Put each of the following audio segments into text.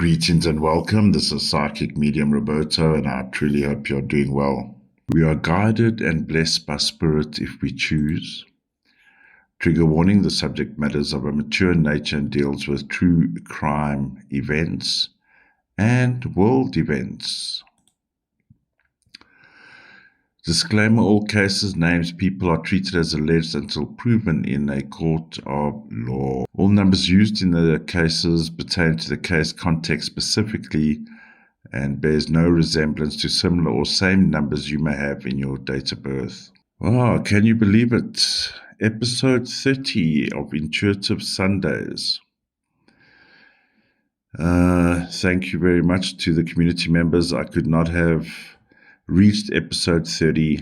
Greetings and welcome. This is PsychicMediumRoberto, and I truly hope you're doing well. We are guided and blessed by Spirit if we choose. Trigger warning: the subject matters of a mature nature and deals with true crime events and world events. Disclaimer: all cases, names, people are treated as alleged until proven in a court of law. All numbers used in the cases pertain to the case context specifically and bears no resemblance to similar or same numbers you may have in your date of birth. Wow, can you believe it? Episode 30 of Intuitive Sundays. Thank you very much to the community members. I could not have reached episode 30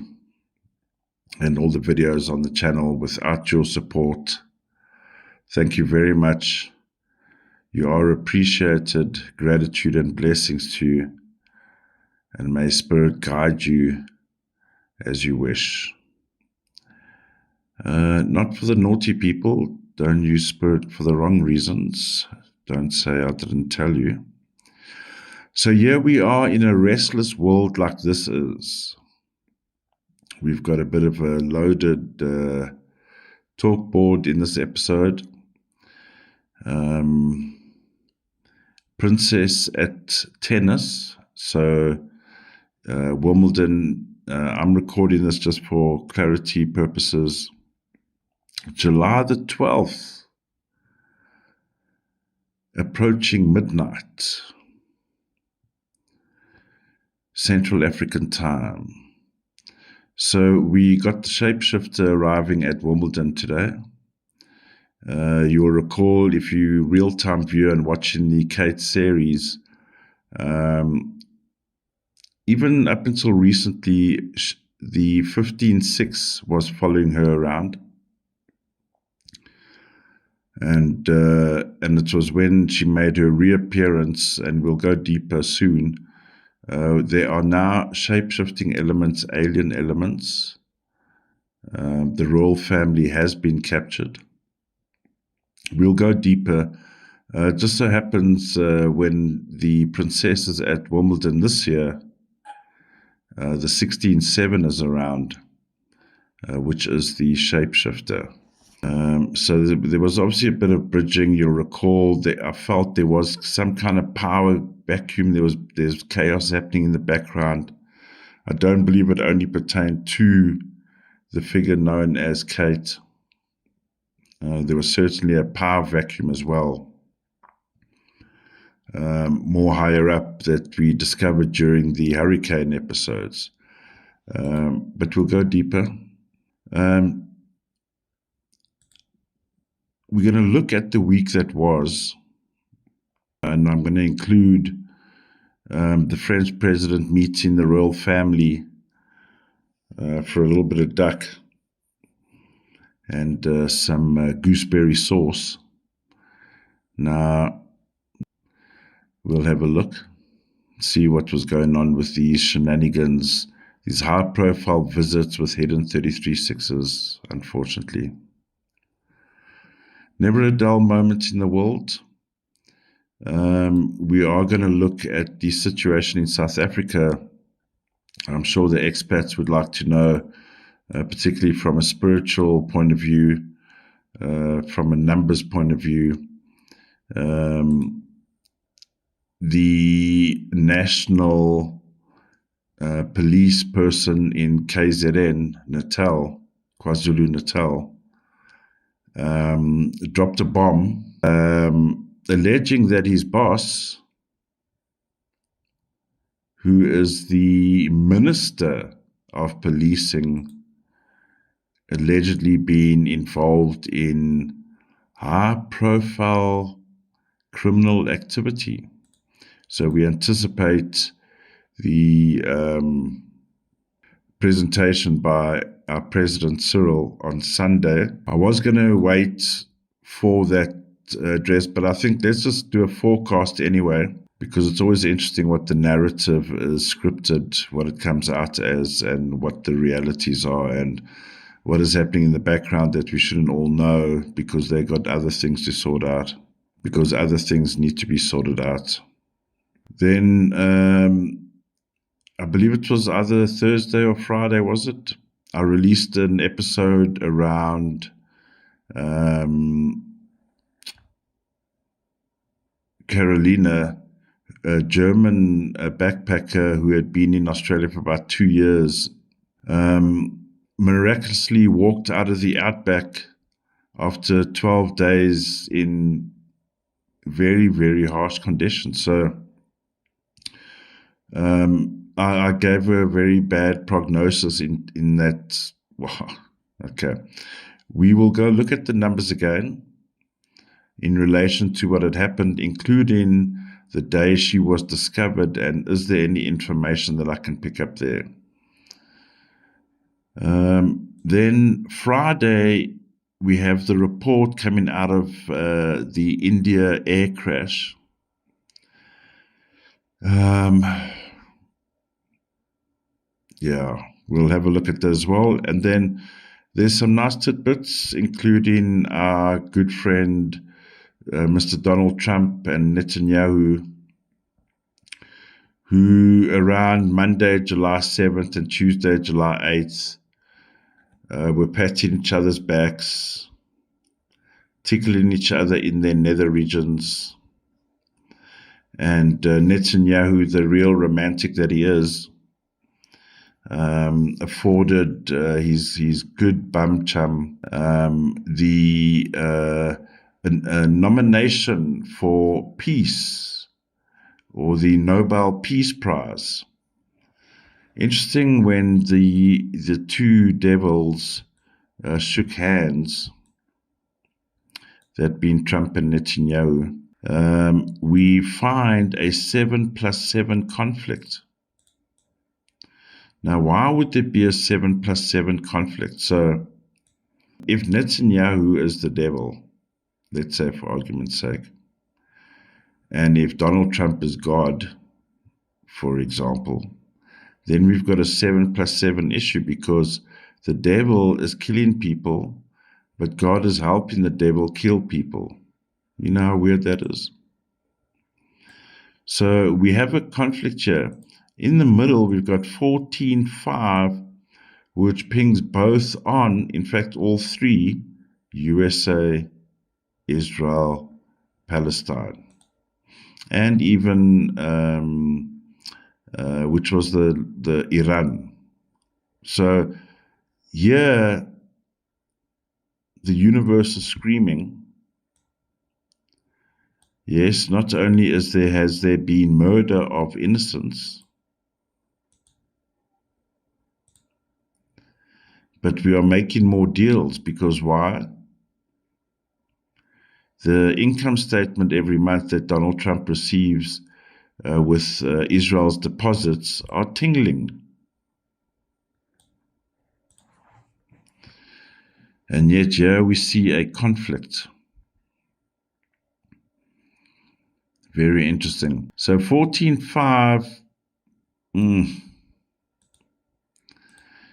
and all the videos on the channel without your support. Thank you very much. You are appreciated. Gratitude and blessings to you, and may Spirit guide you as you wish. Not for the naughty people. Don't use Spirit for the wrong reasons. Don't say I didn't tell you. So here we are in a restless world like this is. We've got a bit of a loaded talk board in this episode. Princess at tennis. So Wimbledon, I'm recording this just for clarity purposes. July the 12th, approaching midnight. Central African time. So we got the shapeshifter arriving at Wimbledon today. You'll recall, if you real-time view and watching the Kate series, even up until recently, the 15-6 was following her around. And it was when she made her reappearance, and we'll go deeper soon. There are now shape-shifting elements, alien elements. The royal family has been captured. We'll go deeper. Just so happens when the princess is at Wimbledon this year, the 16-7 is around, which is the shapeshifter. So there was obviously a bit of bridging. You'll recall that I felt there was some kind of power vacuum. There's chaos happening in the background. I don't believe it only pertained to the figure known as Kate. There was certainly a power vacuum as well, more higher up, that we discovered during the hurricane episodes. But we'll go deeper. We're going to look at the week that was, and I'm going to include the French president meeting the royal family for a little bit of duck and some gooseberry sauce. Now, we'll have a look, see what was going on with these shenanigans, these high-profile visits with hidden 33-6s, unfortunately. Never a dull moment in the world. We are going to look at the situation in South Africa. I'm sure the expats would like to know, particularly from a spiritual point of view, from a numbers point of view. The national police person in KZN, Natal, KwaZulu-Natal, dropped a bomb, alleging that his boss, who is the Minister of Policing, allegedly been involved in high-profile criminal activity. So we anticipate the presentation by our President Cyril on Sunday. I was going to wait for that address, but I think let's just do a forecast anyway, because it's always interesting what the narrative is scripted, what it comes out as, and what the realities are, and what is happening in the background that we shouldn't all know because they got other things to sort out, because other things need to be sorted out. Then I believe it was either Thursday or Friday, was it? I released an episode around Karolina, a German backpacker who had been in Australia for about 2 years, miraculously walked out of the outback after 12 days in very, very harsh conditions. So I gave her a very bad prognosis in that. Wow, okay. We will go look at the numbers again in relation to what had happened, including the day she was discovered, and is there any information that I can pick up there? Then Friday, we have the report coming out of the India air crash. Yeah, we'll have a look at that as well. And then there's some nice tidbits, including our good friend, Mr. Donald Trump and Netanyahu, who around Monday, July 7th and Tuesday, July 8th, were patting each other's backs, tickling each other in their nether regions. And Netanyahu, the real romantic that he is, afforded his good bum chum the nomination for peace, or the Nobel Peace Prize. Interesting, when the two devils shook hands, that being Trump and Netanyahu, we find a 7+7 conflict. Now, why would there be a 7+7 conflict? So, if Netanyahu is the devil, let's say for argument's sake, and if Donald Trump is God, for example, then we've got a 7+7 issue, because the devil is killing people, but God is helping the devil kill people. You know how weird that is? So we have a conflict here. In the middle, we've got 14.5, which pings both on, in fact, all three, USA, Israel, Palestine, and even, which was the Iran. So here, the universe is screaming. Yes, not only has there been murder of innocents, but we are making more deals, because why? The income statement every month that Donald Trump receives with Israel's deposits are tingling. And yet here we see a conflict. Very interesting. So 14.5.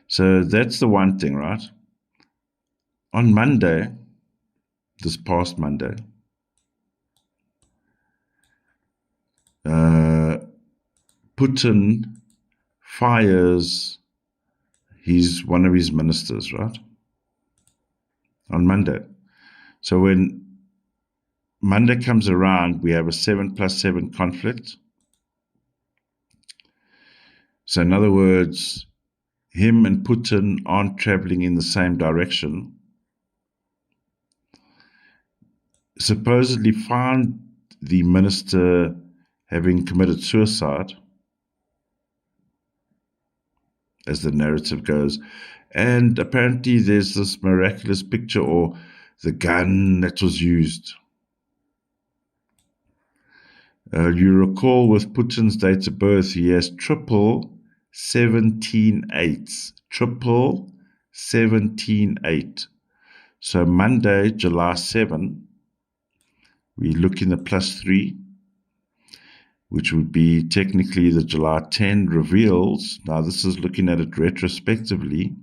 So that's the one thing, right? On Monday, this past Monday, Putin fires one of his ministers, right? On Monday. So when Monday comes around, we have a 7+7 conflict. So in other words, him and Putin aren't traveling in the same direction. Supposedly found the minister having committed suicide, as the narrative goes. And apparently there's this miraculous picture, or the gun that was used. You recall with Putin's date of birth, he has 1778. 1778. So Monday, July 7, we look in the +3, which would be technically the July 10 reveals. Now this is looking at it retrospectively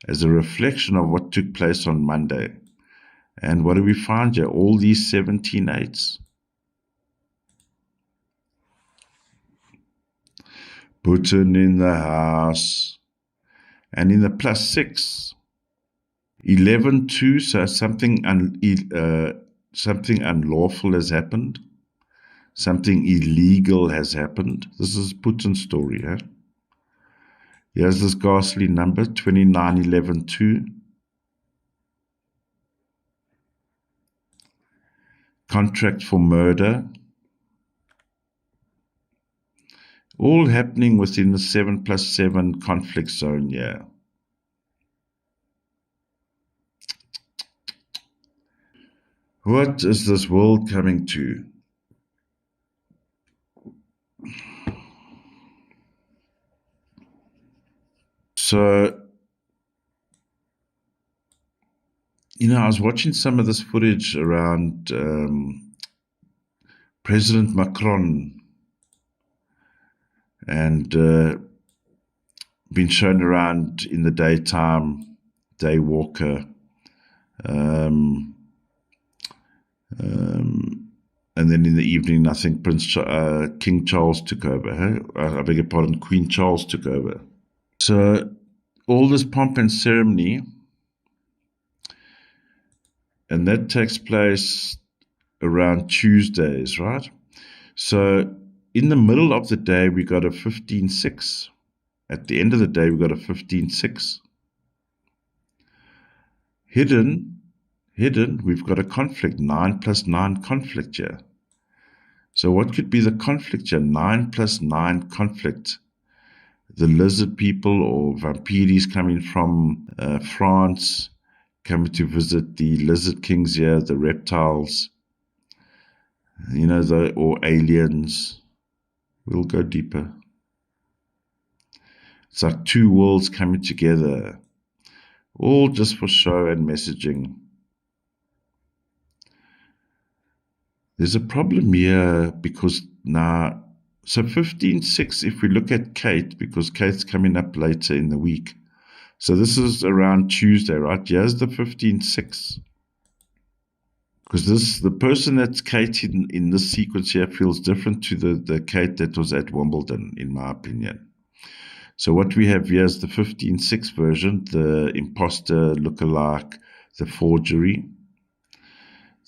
as a reflection of what took place on Monday. And what do we find here? All these 17.8s. Putin in the house. And in the +6, 11-2, so something unlawful has happened. Something illegal has happened. This is Putin's story. Huh? Here's this ghastly number, 29-11-2. Contract for murder. All happening within the 7+7 conflict zone here. What is this world coming to? So, I was watching some of this footage around President Macron and been shown around in the daytime, day walker, and then in the evening, I think King Charles took over. Huh? I beg your pardon, Queen Charles took over. So all this pomp and ceremony, and that takes place around Tuesdays, right? So in the middle of the day, we got a 15-6. At the end of the day, we got a 15-6. Hidden, we've got a conflict, 9+9 conflict here. So what could be the conflict here? 9+9 conflict. The lizard people or vampires coming from France, coming to visit the lizard kings here, the reptiles, or aliens. We'll go deeper. It's like two worlds coming together, all just for show and messaging. There's a problem here because now, so 15-6, if we look at Kate, because Kate's coming up later in the week. So this is around Tuesday, right? Here's the 15-6. Because the person that's Kate in this sequence here feels different to the Kate that was at Wimbledon, in my opinion. So what we have here is the 15-6 version, the imposter, lookalike, the forgery.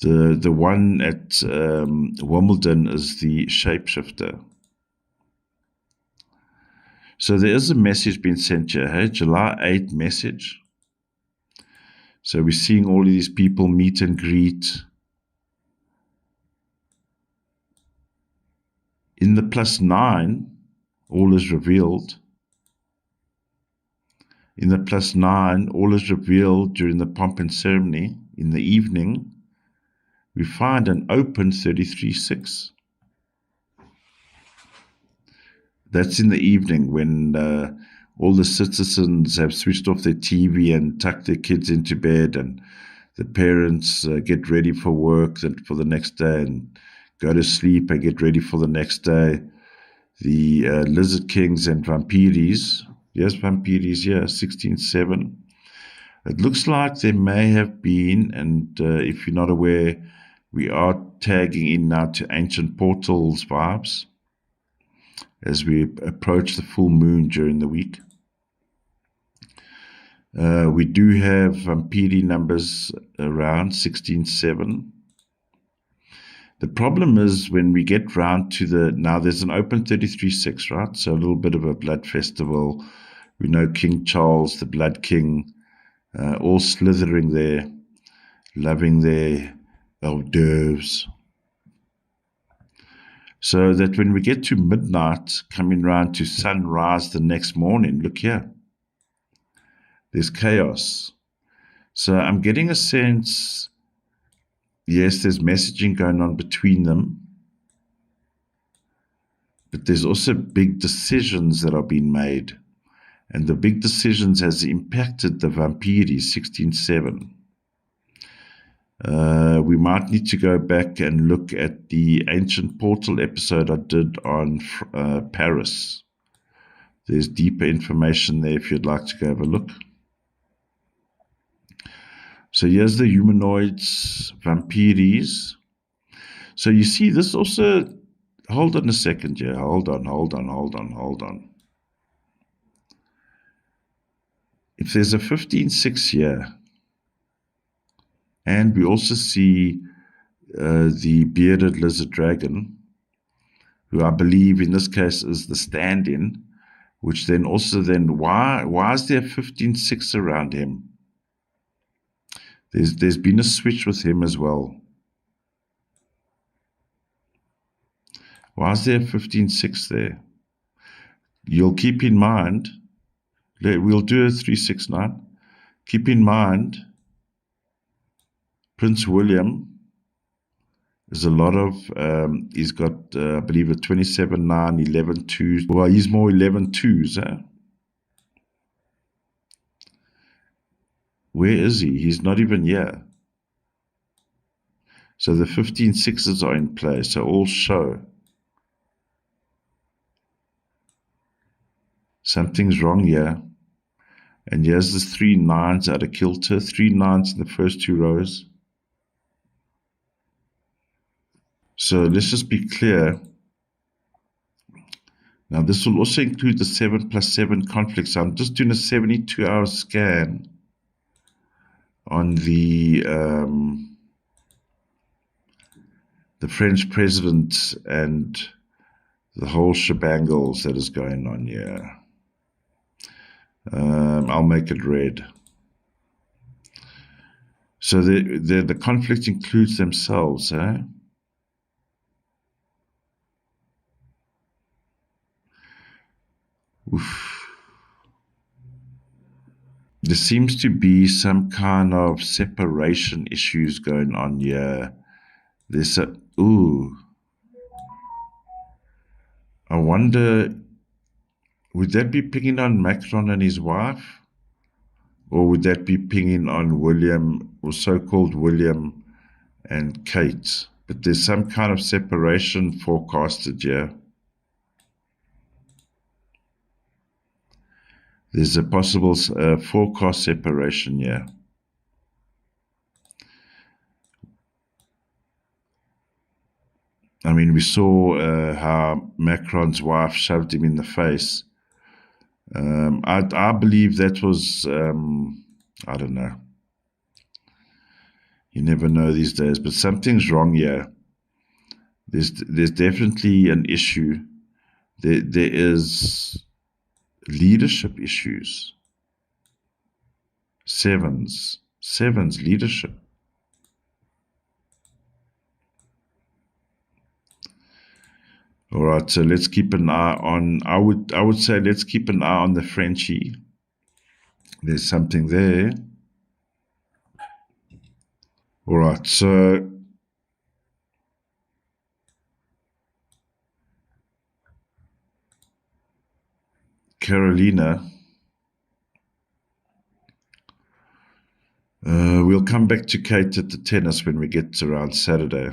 The one at Wimbledon is the shapeshifter. So there is a message being sent here, hey? July 8 message. So we're seeing all of these people meet and greet. In the +9, all is revealed. In the +9, all is revealed during the pomp and ceremony. In the evening, we find an open 33-6. That's in the evening when all the citizens have switched off their TV and tucked their kids into bed, and the parents get ready for work and for the next day and go to sleep and get ready for the next day. The lizard kings and vampires, yes, vampires, yeah, 16-7. It looks like there may have been, and if you're not aware, we are tagging in now to Ancient Portals vibes as we approach the full moon during the week. We do have vampire numbers around 16-7. The problem is when we get round to now there's an open 33-6, right? So a little bit of a blood festival. We know King Charles, the Blood King, all slithering there, loving their hors d'oeuvres. So that when we get to midnight, coming round to sunrise the next morning, look here, there's chaos. So I'm getting a sense, yes, there's messaging going on between them, but there's also big decisions that are being made. And the big decisions has impacted the vampires, 16-7. We might need to go back and look at the Ancient Portal episode I did on Paris. There's deeper information there if you'd like to go have a look. So here's the humanoids, vampires. So you see this also, hold on a second here, hold on. if there's a 15-6 here, and we also see the bearded lizard dragon, who I believe in this case is the stand-in, which then also why is there 15-6 around him? There's been a switch with him as well. Why is there 15-6 there? You'll keep in mind, we'll do a 369. Keep in mind, Prince William is a lot of, he's got, I believe, a 27-9, 11-2s. Well, he's more 11-2s, eh? Where is he? He's not even here. So the 15-6s are in play, so all show. Something's wrong here. And here's the 3 9s out of kilter, 3 9s in the first 2 rows. So let's just be clear. Now this will also include the 7+7 conflicts. I'm just doing a 72-hour scan on the French president and the whole shebangles that is going on here. I'll make it red. So the conflict includes themselves, eh? Oof. There seems to be some kind of separation issues going on here. There's a, I wonder, would that be pinging on Macron and his wife? Or would that be pinging on William, or so-called William and Kate? But there's some kind of separation forecasted here. There's a possible forecast separation here. I mean, we saw how Macron's wife shoved him in the face. I believe that was, I don't know. You never know these days, but something's wrong here. There's definitely an issue. There is leadership issues. Sevens leadership. All right, so let's keep an eye on, I would say let's keep an eye on the Frenchie. There's something there. All right, so Karolina, we'll come back to Kate at the tennis when we get around Saturday.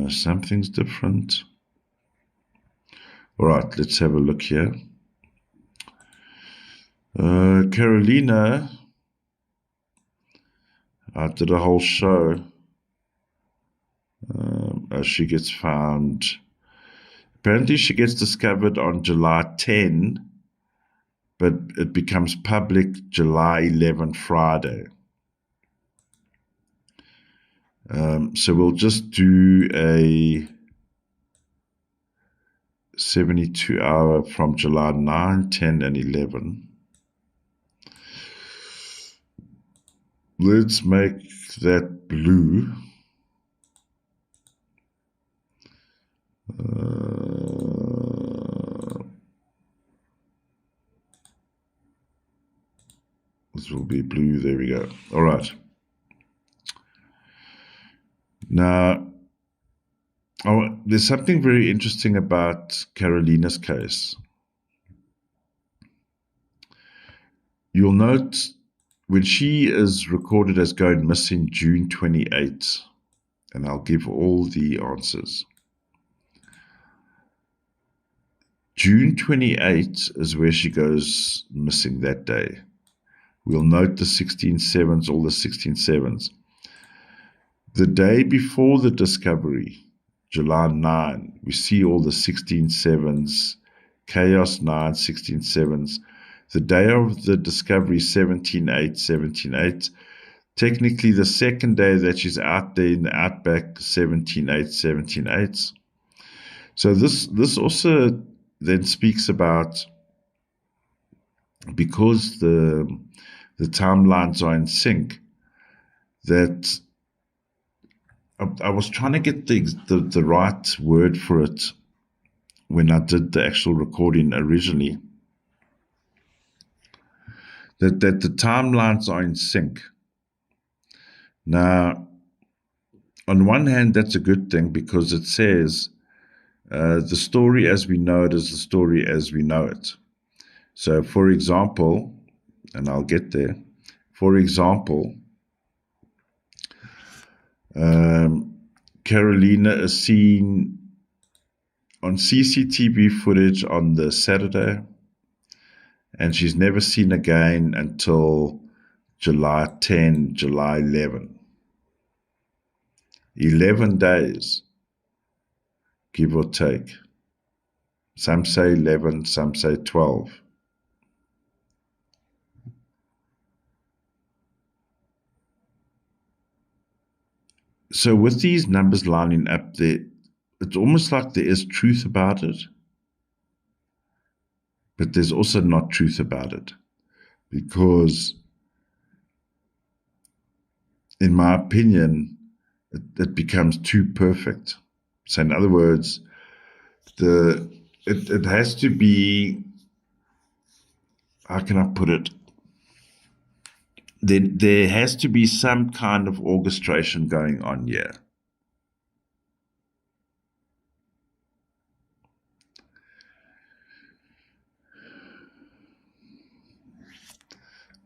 Something's different. All right, let's have a look here. Karolina, I did a whole show. As she gets found. Apparently she gets discovered on July 10, but it becomes public July 11, Friday. So we'll just do a 72-hour from July 9, 10, and 11. Let's make that blue. This will be blue. There we go. All right. Now, there's something very interesting about Karolina's case. You'll note when she is recorded as going missing June 28, and I'll give all the answers. June 28 is where she goes missing that day. We'll note the 16/7s, all the 16/7s. The day before the discovery, July 9, we see all the 16/7s chaos 9, 16 sevens. The day of the discovery 17-8, 17-8. Technically, the second day that she's out there in the outback 17-8, 17-8. So this also then speaks about, because the timelines are in sync, that I was trying to get the right word for it when I did the actual recording originally, that the timelines are in sync. Now, on one hand, that's a good thing, because it says the story as we know it is the story as we know it. So, for example, and I'll get there, for example, Karolina is seen on CCTV footage on the Saturday, and she's never seen again until July 10, July 11. 11 days, give or take. Some say 11, some say 12. So with these numbers lining up there, it's almost like there is truth about it, but there's also not truth about it, because in my opinion, it becomes too perfect. So in other words, it has to be, how can I put it? There has to be some kind of orchestration going on here.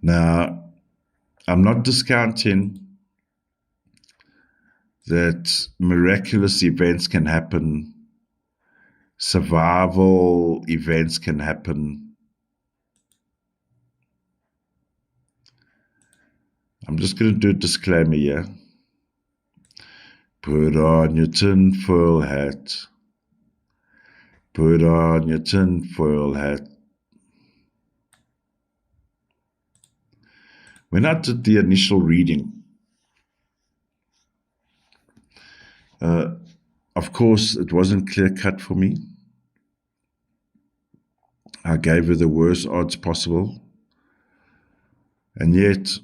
Now, I'm not discounting that miraculous events can happen, survival events can happen. I'm just going to do a disclaimer here. Put on your tinfoil hat. Put on your tinfoil hat. When I did the initial reading, of course, it wasn't clear-cut for me. I gave her the worst odds possible. And yet,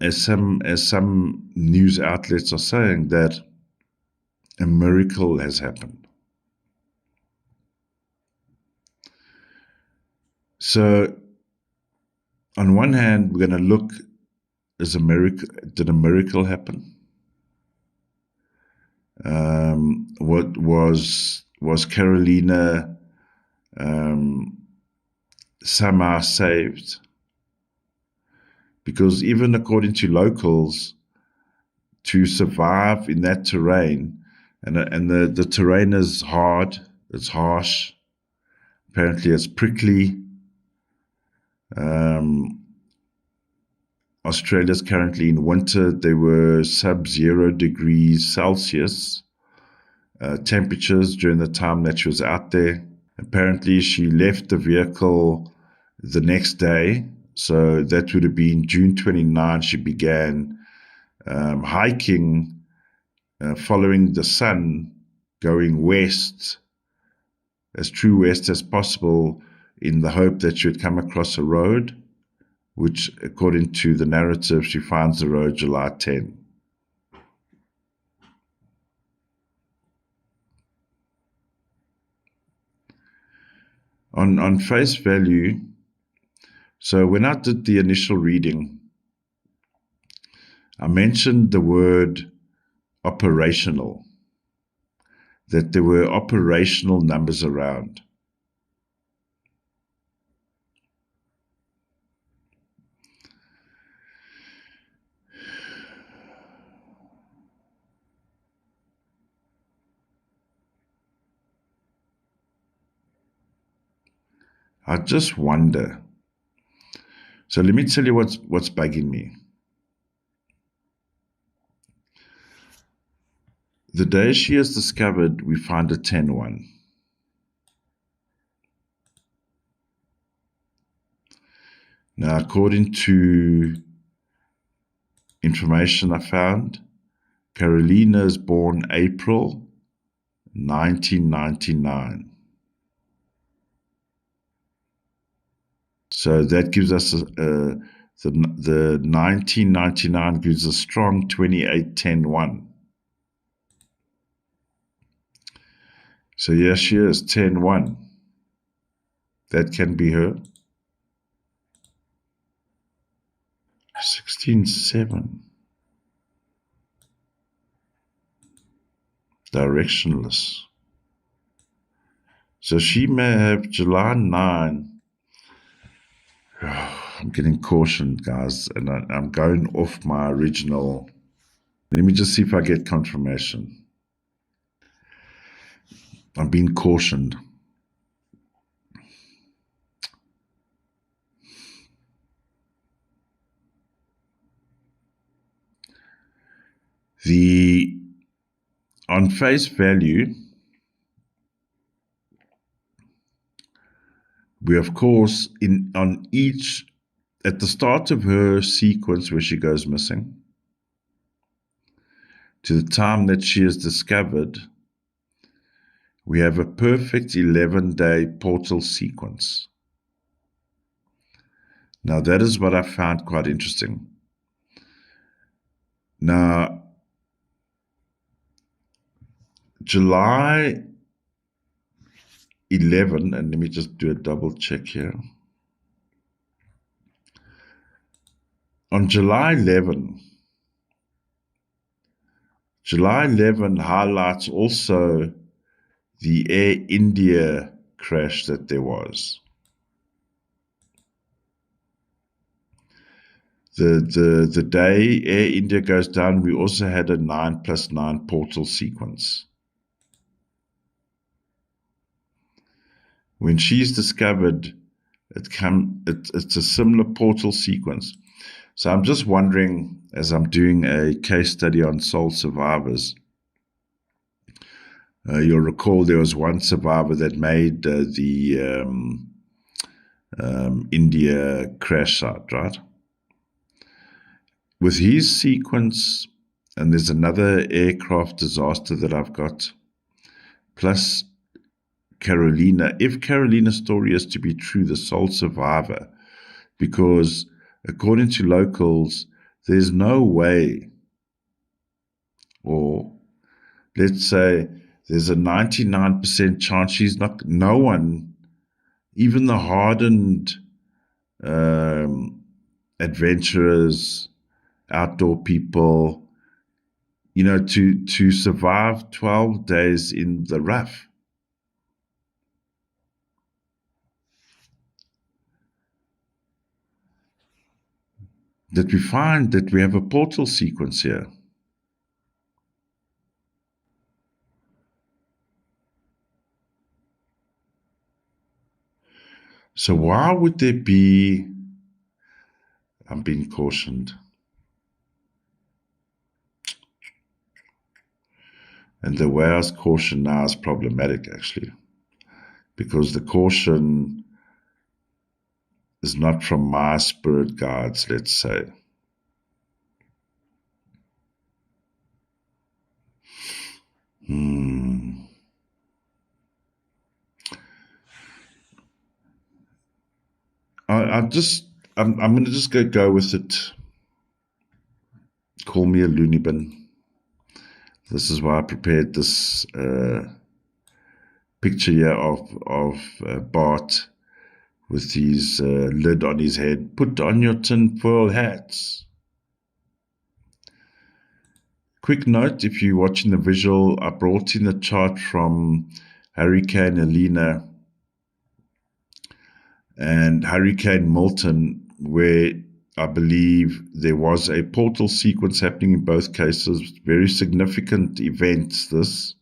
as some news outlets are saying, that a miracle has happened. So, on one hand, we're going to look, did a miracle happen? What was Karolina somehow saved? Because even according to locals, to survive in that terrain, and the terrain is hard, it's harsh, apparently it's prickly. Australia's currently in winter. There were sub-0 degrees Celsius temperatures during the time that she was out there. Apparently, she left the vehicle the next day. So that would have been June 29. She began hiking, following the sun, going west, as true west as possible, in the hope that she would come across a road, which, according to the narrative, she finds the road July 10. On face value, so when I did the initial reading, I mentioned the word operational, that there were operational numbers around. I just wonder. So let me tell you what's bugging me. The day she is discovered, we find a 10-1. Now, according to information I found, Karolina is born April 1999. So that gives us the 1999 gives a strong 28-10-1. So yes, she is 10-1. That can be her. 16-7. Directionless. So she may have July 9. I'm getting cautioned, guys, and I'm going off my original. Let me just see if I get confirmation. I'm being cautioned. On face value, we of course at the start of her sequence where she goes missing to the time that she is discovered, we have a perfect 11-day portal sequence. Now that is what I found quite interesting. Now, July 11, and let me just do a double check here. On July 11 highlights also the Air India crash that there was. The day Air India goes down, we also had a 9+9 portal sequence. When she's discovered, it's a similar portal sequence. So I'm just wondering, as I'm doing a case study on soul survivors, you'll recall there was one survivor that made the India crash site, right? With his sequence, and there's another aircraft disaster that I've got, plus Karolina, if Karolina's story is to be true, the sole survivor, because according to locals, there's no way, or let's say there's a 99% chance she's not, no one, even the hardened adventurers, outdoor people, to survive 12 days in the rough. That we find that we have a portal sequence here. So why would there be, I'm being cautioned, and the way I was cautioned now is problematic actually, because the caution is not from my spirit guides, let's say. I'm going to just go with it. Call me a loony bin. This is why I prepared this picture here of Bart with his lid on his head. Put on your tinfoil hats. Quick note, if you're watching the visual, I brought in a chart from Hurricane Helena and Hurricane Milton, where I believe there was a portal sequence happening in both cases. Very significant events, this,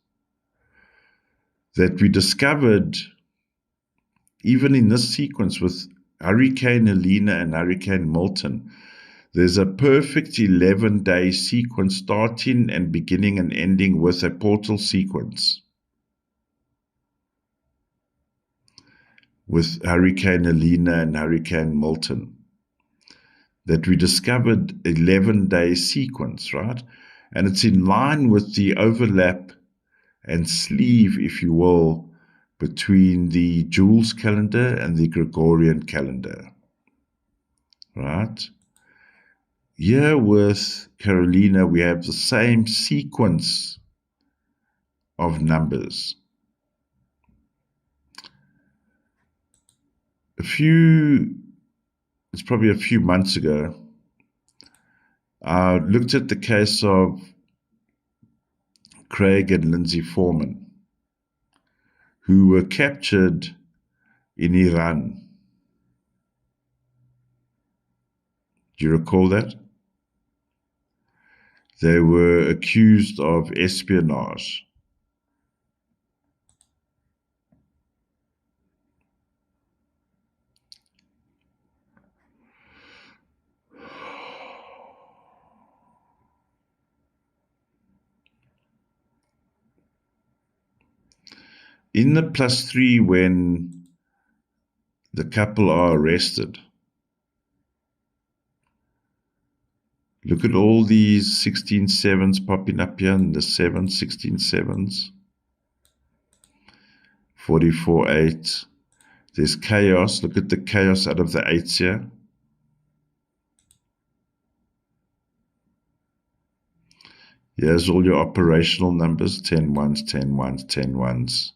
that we discovered even in this sequence with Hurricane Helena and Hurricane Milton. There's a perfect 11-day sequence starting and beginning and ending with a portal sequence with Hurricane Helena and Hurricane Milton. that we discovered 11-day sequence, right? And it's in line with the overlap and sleeve, if you will, between the Jules calendar and the Gregorian calendar, right? Here with Karolina, we have the same sequence of numbers. It's probably a few months ago, I looked at the case of Craig and Lindsay Foreman, who were captured in Iran. Do you recall that? They were accused of espionage. In the +3, when the couple are arrested, look at all these 16 sevens popping up here, and the 16 sevens, 44 8. There's chaos. Look at the chaos out of the 8s here. Here's all your operational numbers, 10 ones, 10 ones, 10 ones.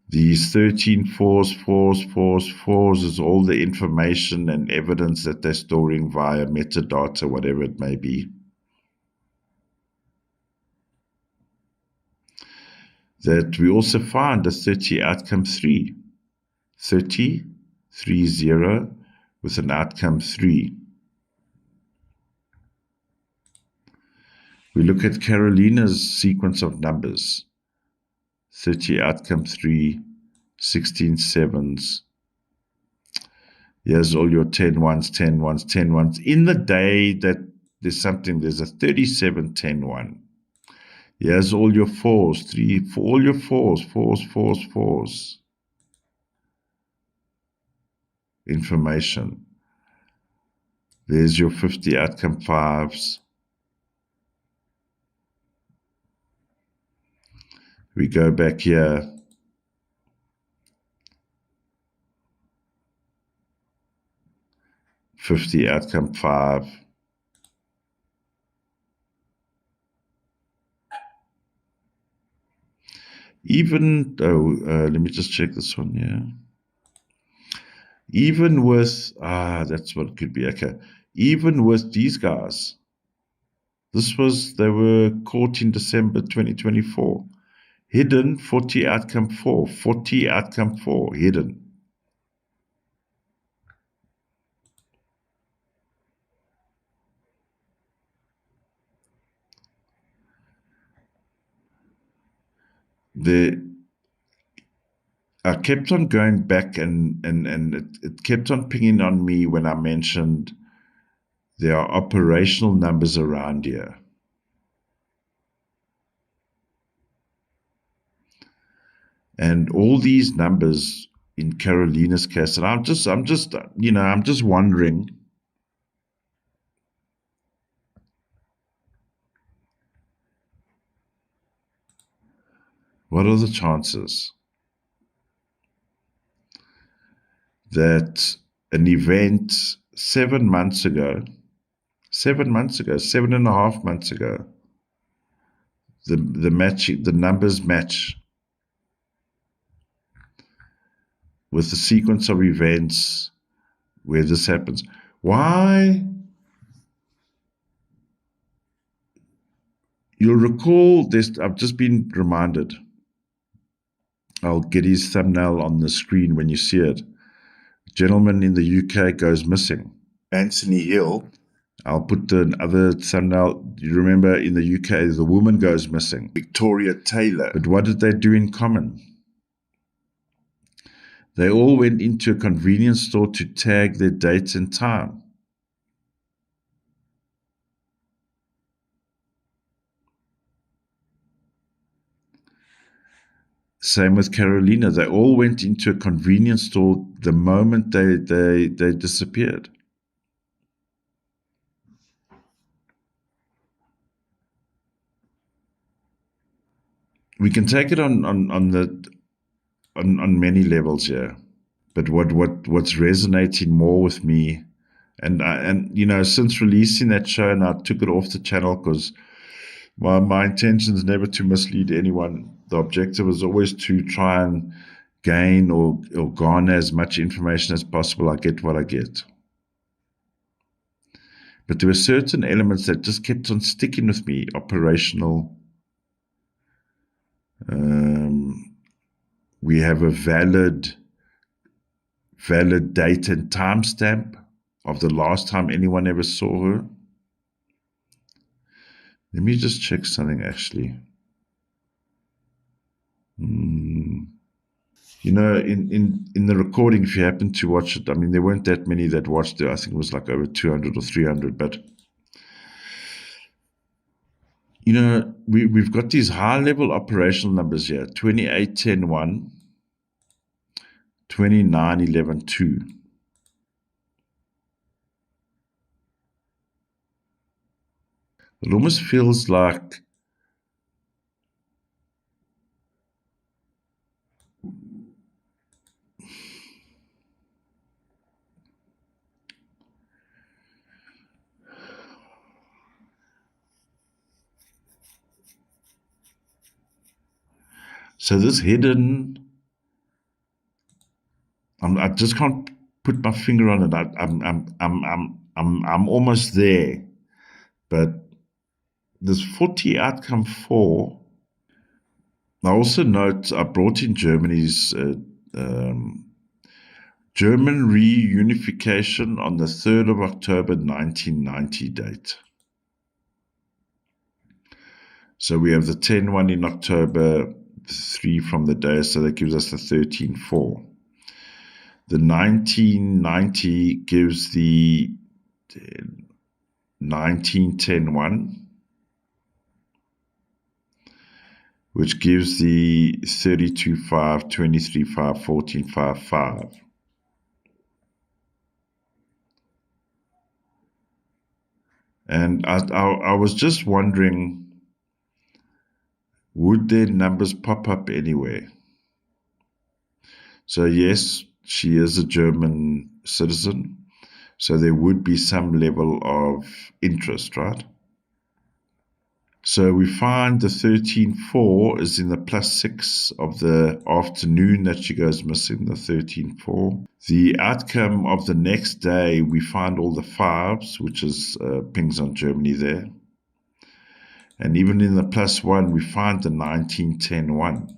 These 13 fours, fours, fours, fours is all the information and evidence that they're storing via metadata, whatever it may be. That we also find a 30 outcome 3. 30, 3, 0 with an outcome 3. We look at Karolina's sequence of numbers. 30 outcome 3, 16 sevens. Here's all your 10 ones, 10 ones, 10 ones. In the day that there's a 37 10 1. Here's all your fours, all your fours, fours. Information. There's your 50 outcome 5s. We go back here. '50 outcome 5. Even, let me just check this one here. Even with, that's what it could be, okay. Even with these guys, they were caught in December 2024. Hidden, 40 outcome 4, 40 outcome 4, hidden. I kept on going back and it kept on pinging on me when I mentioned there are operational numbers around here. And all these numbers in Karolina's case, and I'm just wondering, what are the chances that an event 7 months ago, 7.5 months ago, the numbers match with the sequence of events where this happens? Why? You'll recall this, I've just been reminded. I'll get his thumbnail on the screen when you see it. A gentleman in the UK goes missing. Anthony Hill. I'll put the other thumbnail. You remember in the UK, the woman goes missing. Victoria Taylor. But what did they do in common? They all went into a convenience store to tag their dates and time. Same with Karolina. They all went into a convenience store the moment they disappeared. We can take it on many levels here. But what's resonating more with me, and you know, since releasing that show, and I took it off the channel because my intention is never to mislead anyone. The objective is always to try and gain or garner as much information as possible. I get what I get. But there were certain elements that just kept on sticking with me. Operational. We have a valid date and timestamp of the last time anyone ever saw her. Let me just check something, actually. You know, in the recording, if you happen to watch it, I mean, there weren't that many that watched it. I think it was like over 200 or 300. But, you know, we've got these high-level operational numbers here, 28-10-1, 29-11-2. It almost feels like so this hidden, I just can't put my finger on it. I'm almost there, but this 40 outcome 4. I also note I brought in Germany's German reunification on the 3rd of October 1990 date. So we have the 10-1 in October, 3 from the day, so that gives us the 13-4. The 1990 gives the 19-10-1, which gives the 32-5, 23-5, 14-5, 5. And I was just wondering, would their numbers pop up anywhere? So yes, she is a German citizen, so there would be some level of interest, right? So we find the 13-4 is in the +6 of the afternoon that she goes missing, the 13-4. The outcome of the next day, we find all the 5s, which is pings on Germany there. And even in the +1, we find the 19-10-1.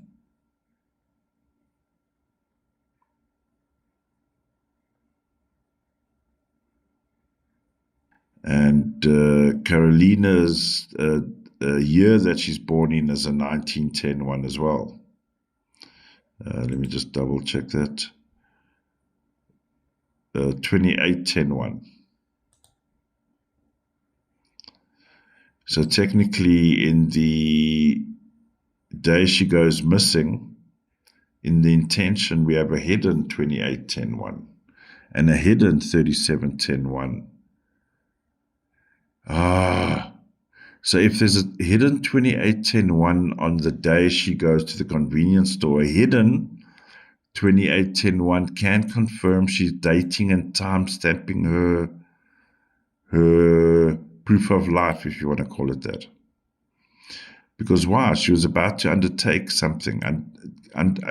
And Karolina's year that she's born in is a 19-10-1 as well. Let me just double check that. 28-10-1. So technically, in the day she goes missing, in the intention, we have a hidden 28-10-1 and a hidden 37-10-1. So if there's a hidden 28-10-1 on the day she goes to the convenience store, a hidden 28-10-1 can confirm she's dating and time stamping her proof of life, if you want to call it that. Because why? She was about to undertake something, and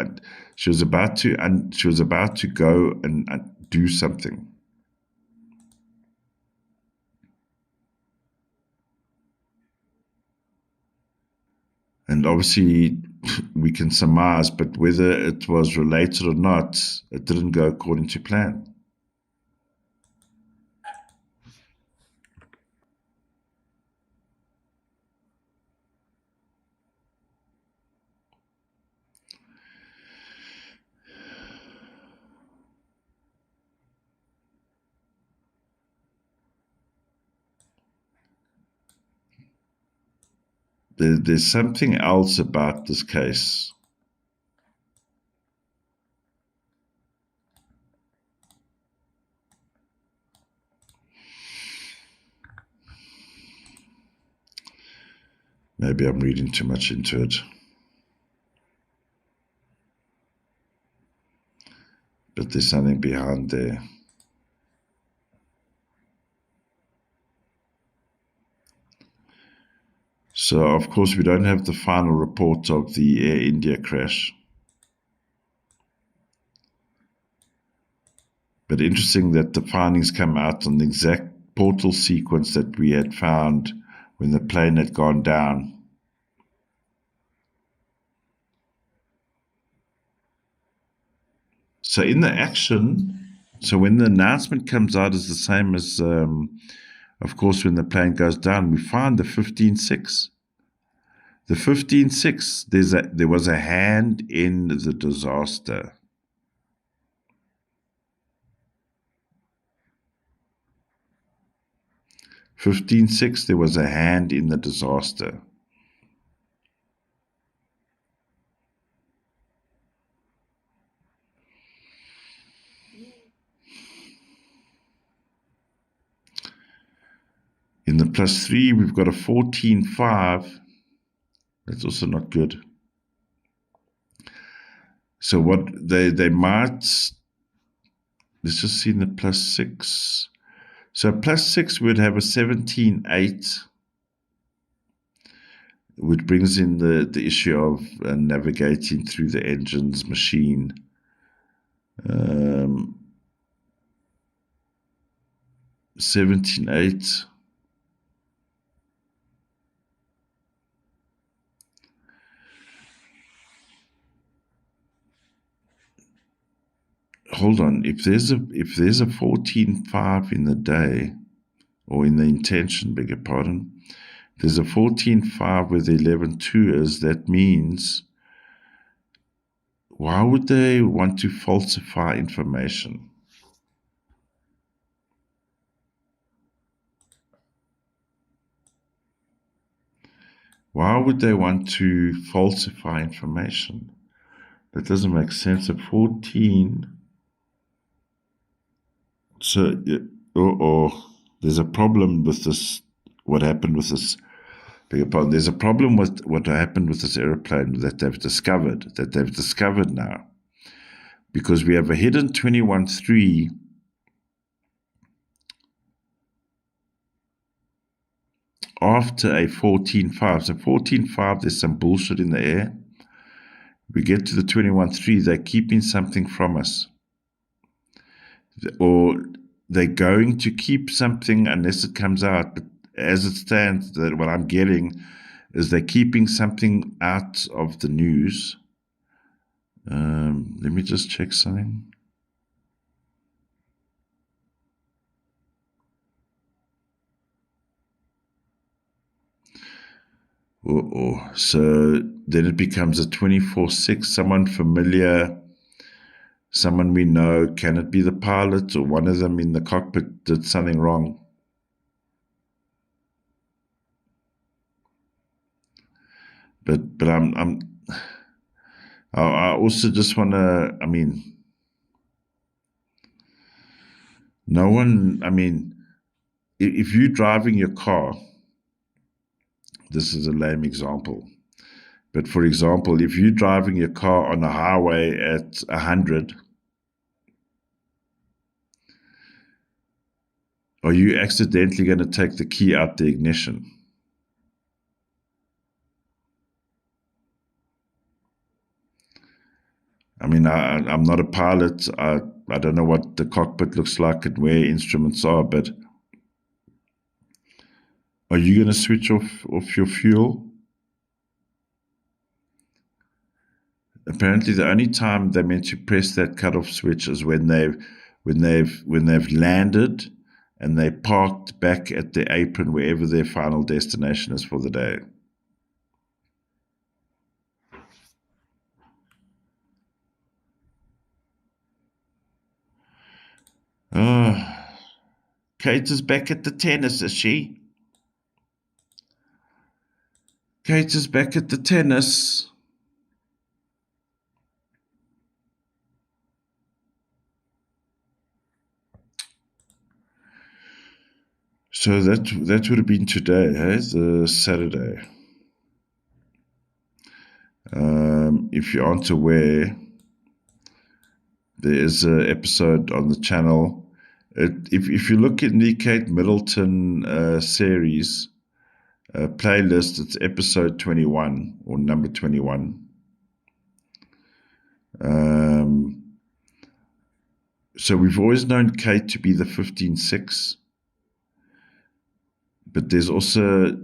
she was about to go and do something. And obviously, we can surmise, but whether it was related or not, it didn't go according to plan. There's something else about this case. Maybe I'm reading too much into it. But there's something behind there. So, of course, we don't have the final report of the Air India crash. But interesting that the findings come out on the exact portal sequence that we had found when the plane had gone down. So in the action, so when the announcement comes out is the same as, of course, when the plane goes down, we find the 15.6. The 15.6, there was a hand in the disaster. There was a hand in the disaster. In the +3, we've got a 14.5. That's also not good. So what they might, let's just see in the +6. So +6 would have a 17.8, which brings in the issue of navigating through the engine's machine. 17.8. Hold on. If there's a 14.5 in the day, or in the intention, beg your pardon, there's a 14.5 where the 11.2 is. That means, why would they want to falsify information? Why would they want to falsify information? That doesn't make sense. A 14. So, there's a problem with this. What happened with this? Beg your pardon. There's a problem with what happened with this aeroplane that they've discovered now, because we have a hidden 21.3 after a 14.5. So 14.5, there's some bullshit in the air. We get to the 21.3, they're keeping something from us. Or they're going to keep something unless it comes out. But as it stands, that what I'm getting is they're keeping something out of the news. Let me just check something. So then it becomes a 24.6, someone familiar, someone we know. Can it be the pilot or one of them in the cockpit did something wrong? But I also just want to, no one, if you're driving your car, this is a lame example, but for example, if you're driving your car on a highway at 100, are you accidentally going to take the key out the ignition? I'm not a pilot. I don't know what the cockpit looks like and where instruments are, but are you going to switch off your fuel? Apparently, the only time they're meant to press that cutoff switch is when they've landed and they parked back at their apron wherever their final destination is for the day. Kate is back at the tennis, is she? Kate is back at the tennis. So that would have been today, the Saturday. If you aren't aware, there is an episode on the channel. If you look in the Kate Middleton series playlist, it's episode 21 or number 21. So we've always known Kate to be the 15-6, but there's also,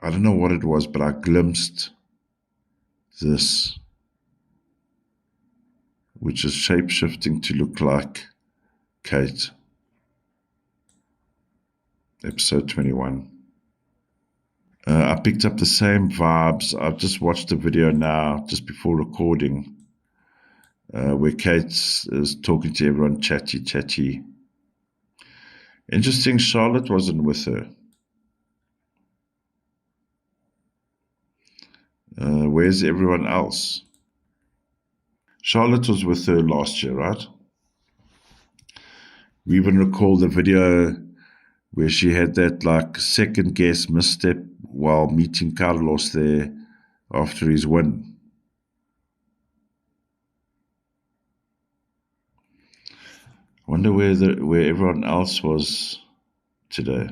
I don't know what it was, but I glimpsed this, which is shape-shifting to look like Kate. Episode 21. I picked up the same vibes. I've just watched a video now, just before recording, where Kate is talking to everyone, chatty. Interesting, Charlotte wasn't with her. Where's everyone else? Charlotte was with her last year, right? We even recall the video where she had that like second guess misstep while meeting Carlos there after his win. I wonder where everyone else was today.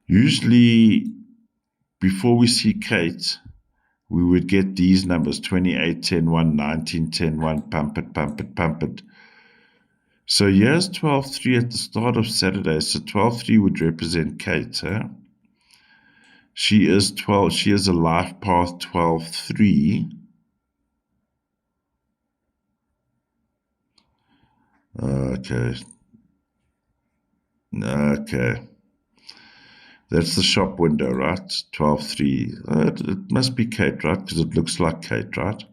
Usually, before we see Kate, we would get these numbers: 28, 10, 1, 19, 10, 1, pump it. So here's 12-3 at the start of Saturday. So 12-3 would represent Kate. Huh? She is 12. She has a life path 12-3. Okay. That's the shop window, right? 12-3. It must be Kate, right? Because it looks like Kate, right?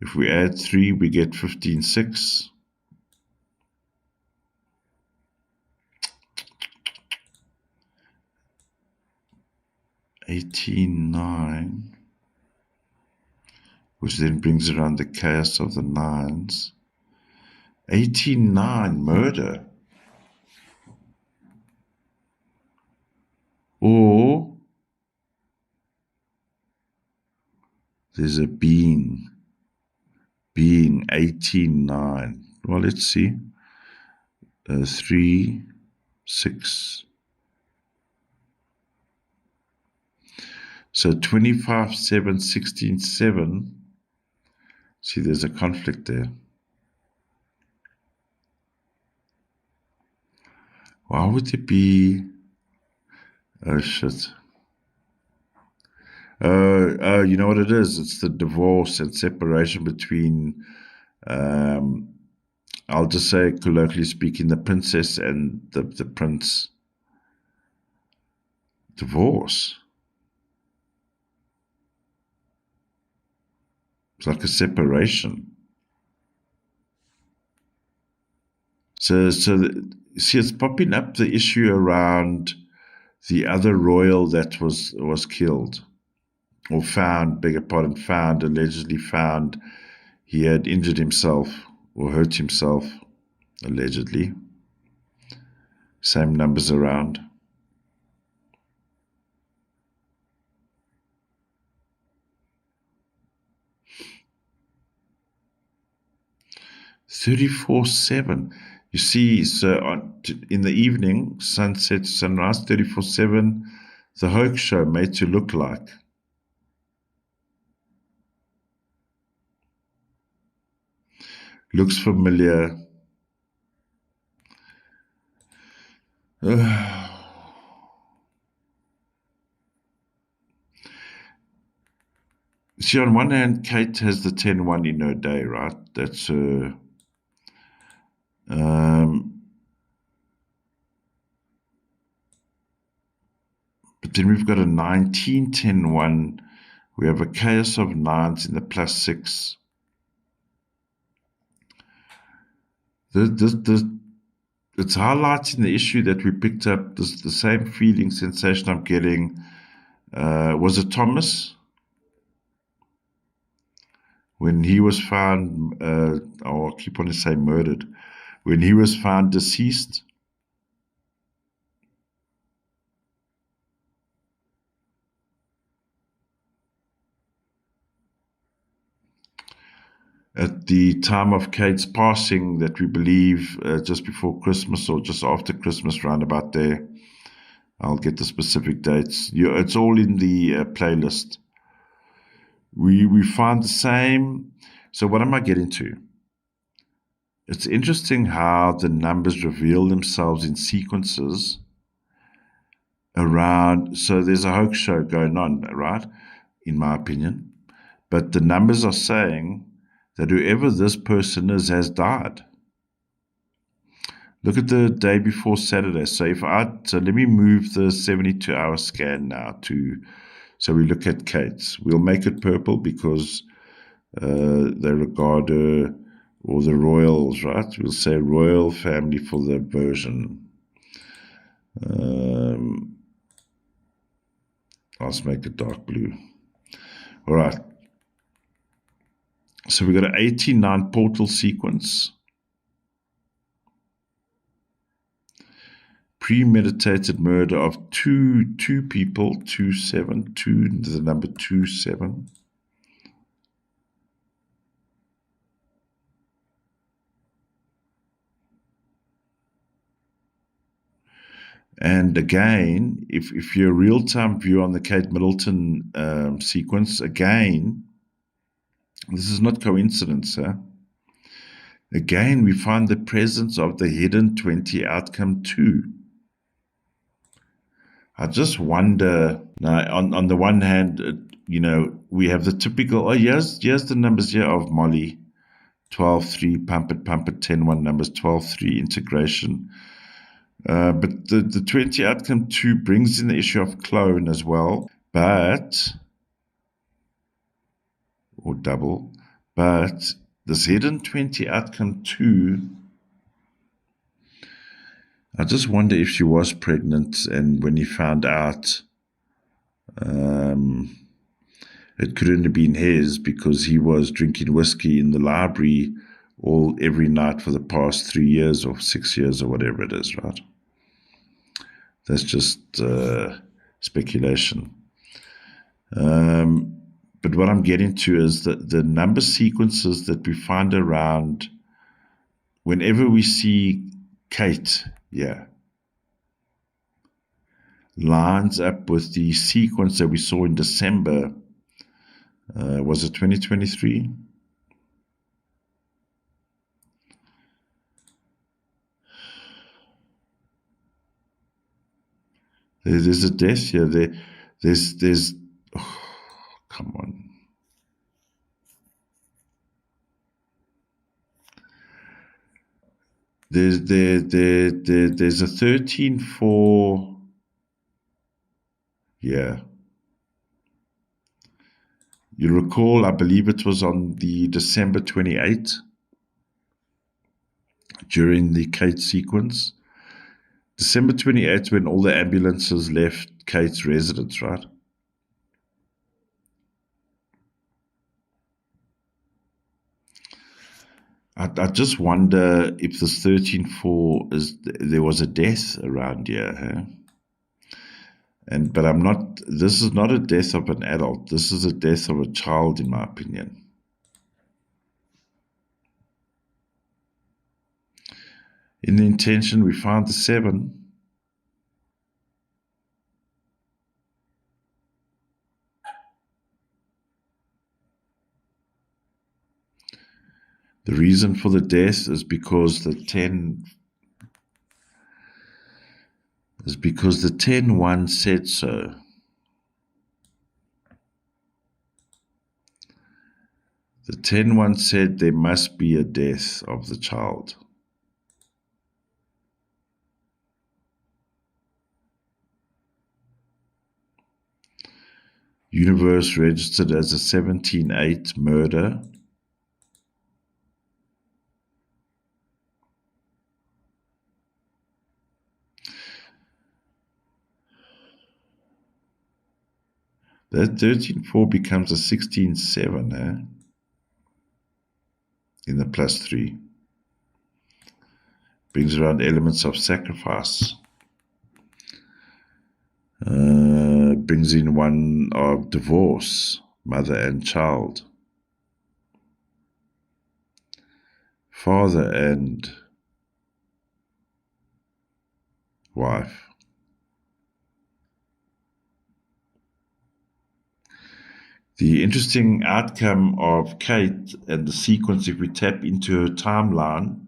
If we add 3, we get 15-6. $18-9, which then brings around the chaos of the 9s. 18-9, murder. Or there's a being 18-9. Well, let's see. 3, 6. So 25-7, 16-7. See, there's a conflict there. Why would there be? Oh, shit. You know what it is? It's the divorce and separation between, I'll just say, colloquially speaking, the princess and the prince. Divorce. It's like a separation. So see, it's popping up the issue around the other royal that was killed or found, allegedly found. He had injured himself or hurt himself, allegedly. Same numbers around. $34.7. You see, so in the evening, sunset, sunrise, 34.7, the hoax show made to look like. Looks familiar. See, on one hand, Kate has the 10-1 in her day, right? That's her. But then we've got a 19-10-1. We have a chaos of 9s in the +6. It's highlighting the issue that we picked up, the same feeling, sensation I'm getting. Was it Thomas? When he was found, I'll keep on to say murdered. When he was found deceased, at the time of Kate's passing, that we believe just before Christmas or just after Christmas, round about there. I'll get the specific dates. It's all in the playlist. We find the same. So what am I getting to? It's interesting how the numbers reveal themselves in sequences around. So there's a hoax show going on, right? In my opinion. But the numbers are saying that whoever this person is has died. Look at the day before Saturday. So let me move the 72-hour scan now so we look at Kate's. We'll make it purple because they regard her, or the royals, right? We'll say royal family for the version. Let's make it dark blue. All right. So we've got an 89 portal sequence. Premeditated murder of two people, 27, the number 27. And again, if you're a real-time view on the Kate Middleton sequence, again, this is not coincidence, huh? Again, we find the presence of the hidden 20 outcome 2. I just wonder, now, on the one hand, we have the typical, here's the numbers here of Molly, 12-3, pump it, 10-1 numbers, 12-3 integration. But the 20 outcome 2 brings in the issue of clone as well, or double, but this hidden 20 outcome 2, I just wonder if she was pregnant, and when he found out, it couldn't have been his because he was drinking whiskey in the library every night for the past 3 years or 6 years or whatever it is, right? That's just speculation. But what I'm getting to is that the number sequences that we find around whenever we see Kate, lines up with the sequence that we saw in December. Was it 2023? There's a death here. There's come on. There's a 13-4. Yeah. You recall, I believe it was on the December 28th during the Kate sequence. December 28th, when all the ambulances left Kate's residence, right? I just wonder if this 13-4 there was a death around here, huh? But this is not a death of an adult. This is a death of a child, in my opinion. In the intention, we found the 7. The reason for the death is because the 10 10-1 said so. The 10-1 said there must be a death of the child. Universe registered as a 17-8 murder. That 13-4 becomes a 16-7, eh? In the +3. Brings around elements of sacrifice. Brings in one of divorce, mother and child. father and wife. The interesting outcome of Kate and the sequence, if we tap into her timeline,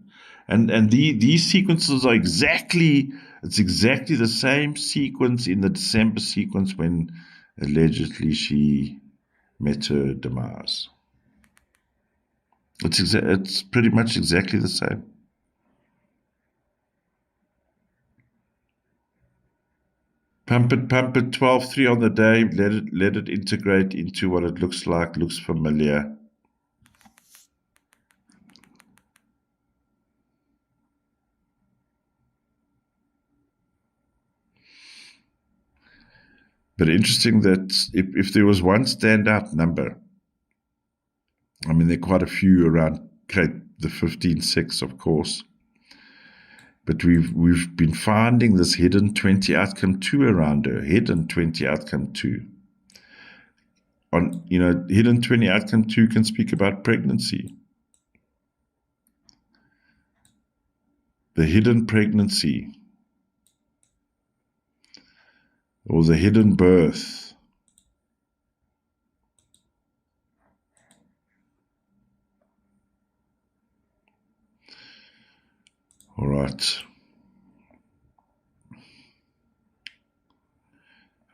and these sequences are exactly the same sequence in the December sequence when allegedly she met her demise. It's pretty much exactly the same. Pump it, 12-3 on the day, let it integrate into what it looks like, looks familiar. But interesting that if there was one standout number, I mean, there are quite a few around Kate, the 15-6, of course. But we've been finding this hidden 20 outcome 2 around her, hidden 20 outcome 2. Hidden 20 outcome 2 can speak about pregnancy. The hidden pregnancy, or the hidden birth. All right.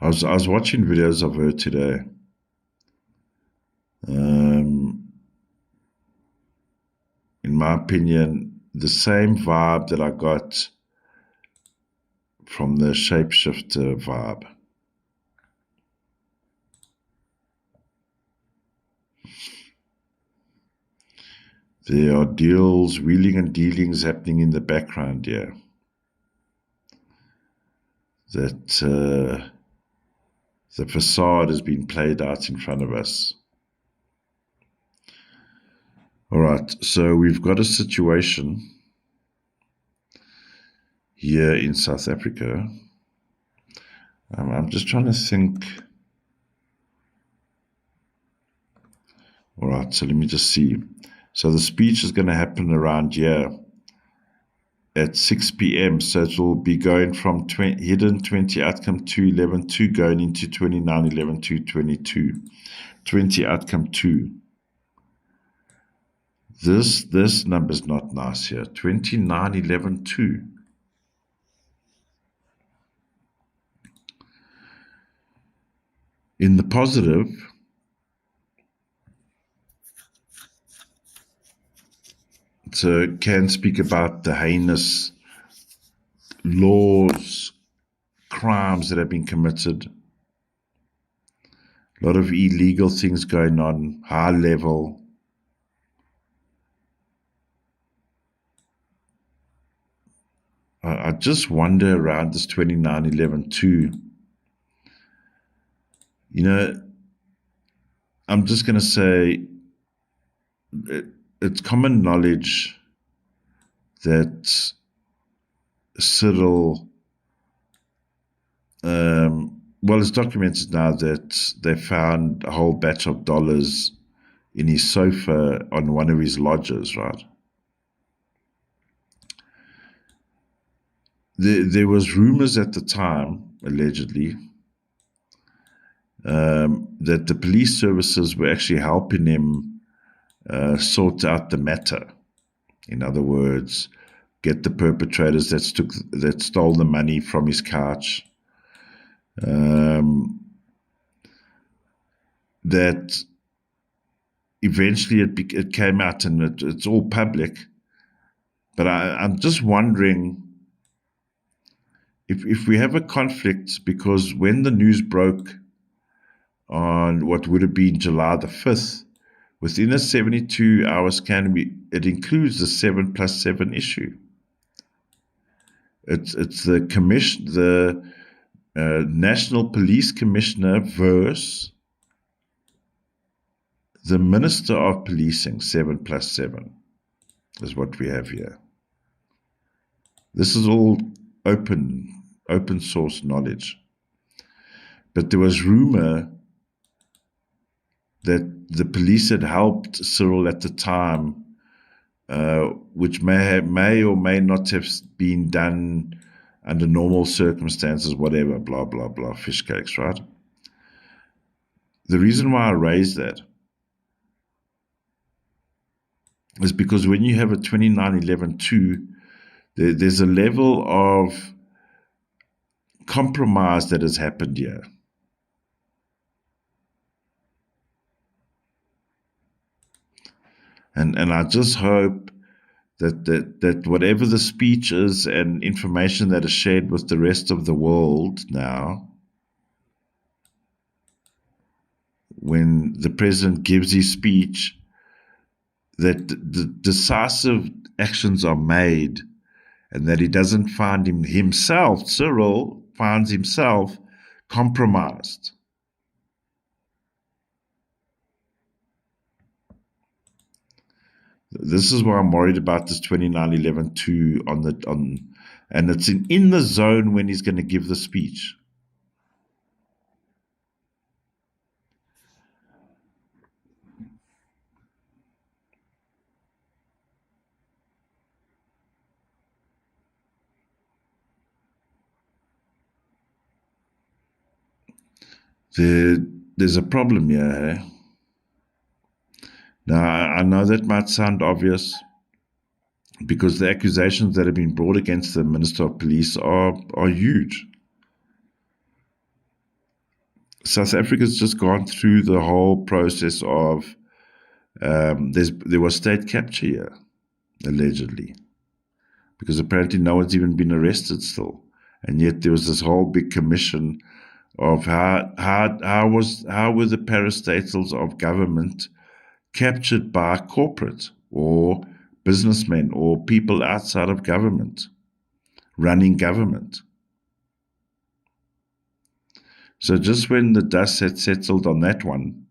I was watching videos of her today. In my opinion, the same vibe that I got from the shapeshifter vibe. There are deals, wheeling and dealings happening in the background here. That the facade has been played out in front of us. All right, so we've got a situation here in South Africa. I'm just trying to think. All right, so let me just see. So the speech is going to happen around here at 6 p.m. So it will be going from hidden 20 outcome 2 11 2 going into 29 11 2 22. 20 outcome 2. This number's not nice here. 29 11 2. In the positive, so can speak about the heinous laws, crimes that have been committed. A lot of illegal things going on, high level. I just wonder around this 29 11 2. I'm just going to say it's common knowledge that Cyril, it's documented now that they found a whole batch of dollars in his sofa on one of his lodges, right? There was rumors at the time, allegedly, that the police services were actually helping him sort out the matter. In other words, get the perpetrators that stole the money from his couch. That eventually it came out and it's all public. But I'm just wondering if we have a conflict, because when the news broke on what would have been July the 5th, within a 72-hour scan, it includes the 7+7 issue. It's the National Police Commissioner versus the Minister of Policing, 7+7, is what we have here. This is all open source knowledge. But there was rumor that the police had helped Cyril at the time which may or may not have been done under normal circumstances, whatever, blah, blah, blah, fish cakes, right? The reason why I raise that is because when you have a 2911-2, there's a level of compromise that has happened here. And I just hope that whatever the speech is and information that is shared with the rest of the world now, when the president gives his speech, that the decisive actions are made and that he doesn't find himself, Cyril finds himself compromised. This is why I'm worried about this 2911-2 and it's in the zone when he's going to give the speech. There's a problem here. Eh? Now, I know that might sound obvious because the accusations that have been brought against the Minister of Police are huge. South Africa's just gone through the whole process of there was state capture here, allegedly, because apparently no one's even been arrested still, and yet there was this whole big commission of how were the parastatals of government captured by corporate or businessmen or people outside of government running government. So just when the dust had settled on that one,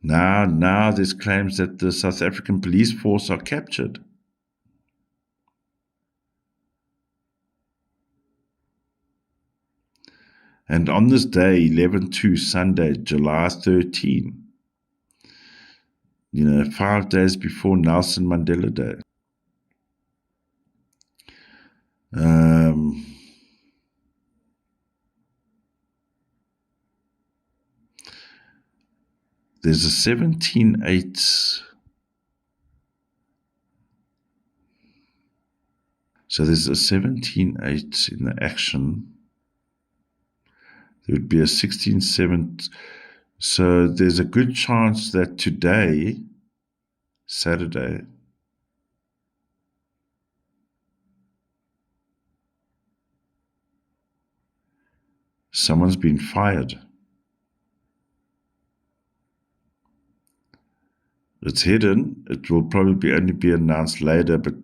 now there's claims that the South African police force are captured. And on this day, 11/2, Sunday, July 13, 5 days before Nelson Mandela Day, there's a 17/8. So there's a 17/8 in the action. There would be a 16/7. So there's a good chance that today, Saturday, someone's been fired. It's hidden. It will probably only be announced later, but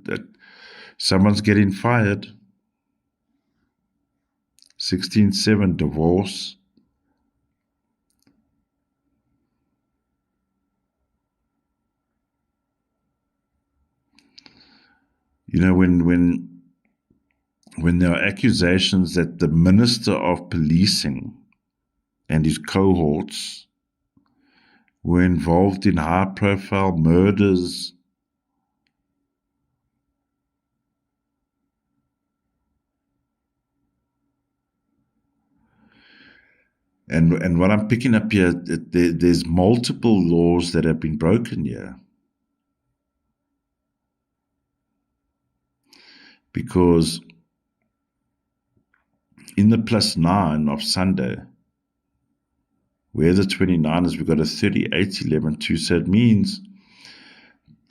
someone's getting fired. 16/7, divorce. When there are accusations that the Minister of Policing and his cohorts were involved in high-profile murders, and what I'm picking up here, there's multiple laws that have been broken here. Because in the +9 of Sunday, where the 29ers, we've got a 38/11/2. So it means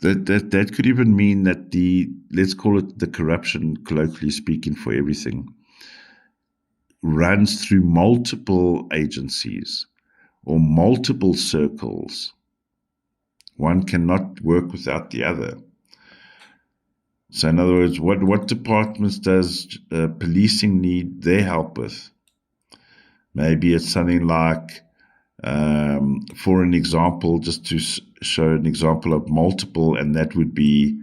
that could even mean that let's call it the corruption, colloquially speaking, for everything, runs through multiple agencies or multiple circles. One cannot work without the other. So in other words, what departments does policing need their help with? Maybe it's something like, for an example, just to show an example of multiple, and that would be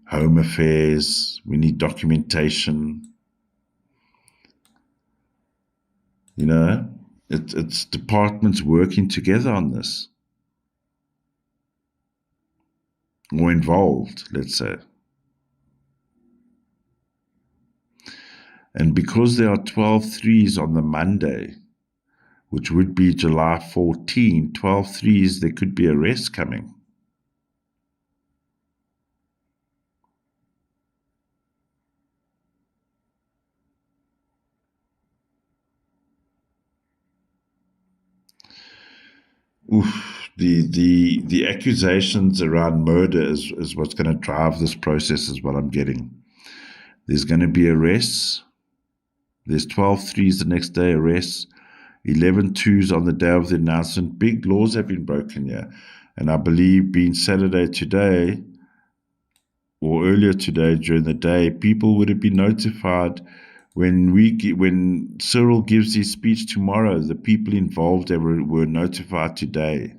home affairs. We need documentation. It's departments working together on this. or involved, let's say. And because there are 12 threes on the Monday, which would be July 14, 12 threes, there could be arrests coming. Oof, the accusations around murder is what's going to drive this process, is what I'm getting. There's going to be arrests. There's 12 threes the next day, arrests. 11 twos on the day of the announcement. Big laws have been broken here. And I believe being Saturday today, or earlier today during the day, people would have been notified when Cyril gives his speech tomorrow. The people involved were notified today.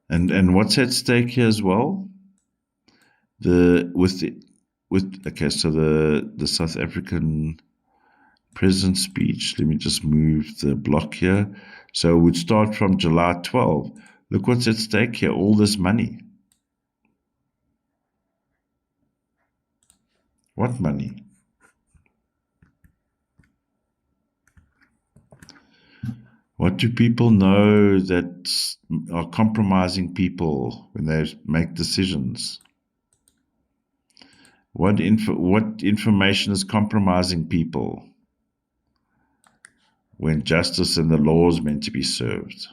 And what's at stake here as well? The South African president's speech. Let me just move the block here. So it would start from July 12. Look what's at stake here, all this money. What money? What do people know that are compromising people when they make decisions? What information is compromising people when justice and the law is meant to be served?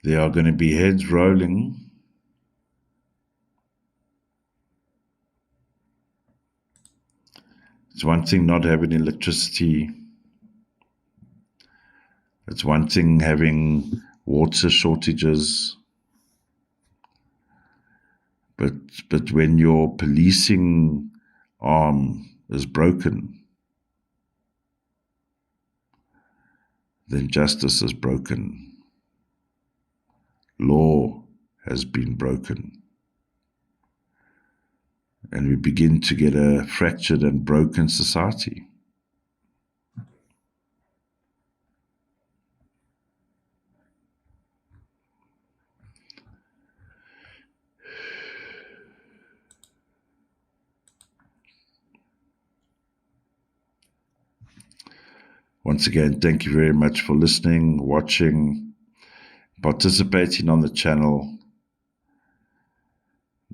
There are going to be heads rolling. It's one thing not having electricity. It's one thing having water shortages. But when your policing arm is broken, then justice is broken. Law has been broken. And we begin to get a fractured and broken society. Once again, thank you very much for listening, watching, participating on the channel.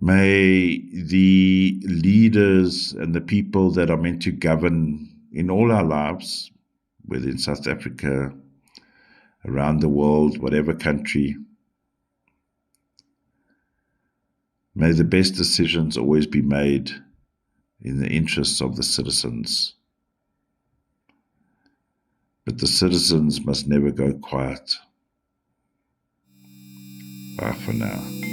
May the leaders and the people that are meant to govern in all our lives, whether in South Africa, around the world, whatever country, may the best decisions always be made in the interests of the citizens. But the citizens must never go quiet. Bye for now.